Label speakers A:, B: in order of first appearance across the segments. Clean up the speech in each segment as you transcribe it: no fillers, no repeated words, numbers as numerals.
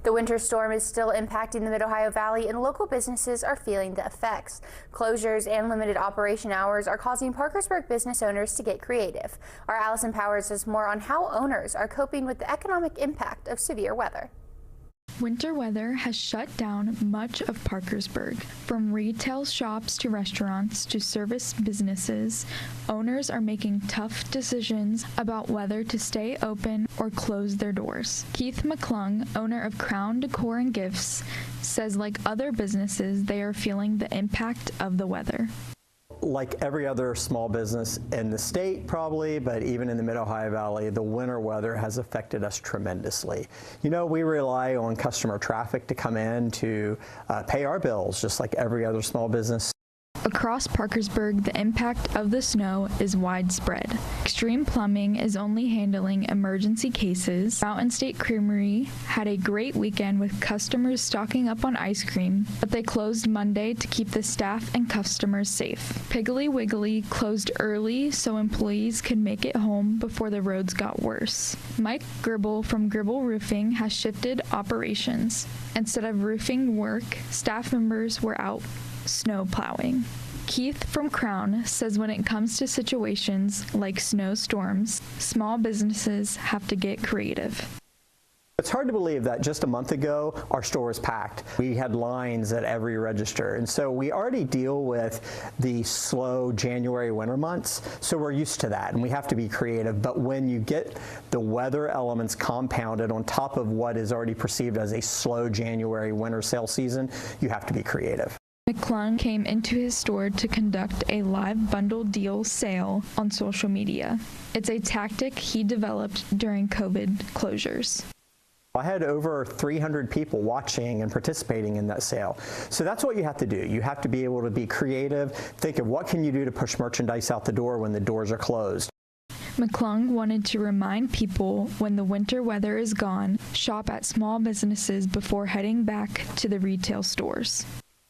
A: The winter storm is still impacting the Mid-Ohio Valley, and local businesses are feeling the effects. Closures and limited operation hours are causing Parkersburg business owners to get creative. Our Allison Powers has more on how owners are coping with the economic impact of severe weather.
B: Winter weather has shut down much of Parkersburg. From retail shops to restaurants to service businesses, owners are making tough decisions about whether to stay open or close their doors. Keith McClung, owner of Crown Decor and Gifts, says like other businesses, they are feeling the impact of the weather.
C: Like every other small business in the state probably, but even in the Mid-Ohio Valley, the winter weather has affected us tremendously. You know, we rely on customer traffic to come in to pay our bills, just like every other small business.
B: Across Parkersburg, the impact of the snow is widespread. Extreme Plumbing is only handling emergency cases. Mountain State Creamery had a great weekend with customers stocking up on ice cream, but they closed Monday to keep the staff and customers safe. Piggly Wiggly closed early so employees could make it home before the roads got worse. Mike Gribble from Gribble Roofing has shifted operations. Instead of roofing work, staff members were out snow plowing. Keith from Crown says when it comes to situations like snowstorms, small businesses have to get creative.
C: It's hard to believe that just a month ago, our store was packed. We had lines at every register. And so we already deal with the slow January winter months. So we're used to that and we have to be creative. But when you get the weather elements compounded on top of what is already perceived as a slow January winter sale season, you have to be creative.
B: McClung came into his store to conduct a live bundle deal sale on social media. It's a tactic he developed during COVID closures.
C: I had over 300 people watching and participating in that sale. So that's what you have to do. You have to be able to be creative, think of what can you do to push merchandise out the door when the doors are closed.
B: McClung wanted to remind people when the winter weather is gone, shop at small businesses before heading back to the retail stores.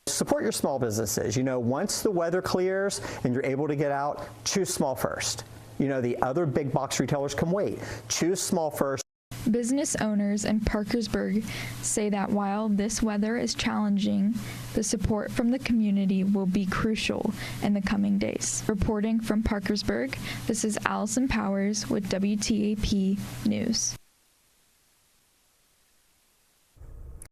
C: Support your small businesses. You know, once the weather clears and you're able to get out, choose small first. You know, the other big box retailers can wait. Choose small first.
B: Business owners in Parkersburg say that while this weather is challenging, the support from the community will be crucial in the coming days. Reporting from Parkersburg, this is Allison Powers with WTAP News.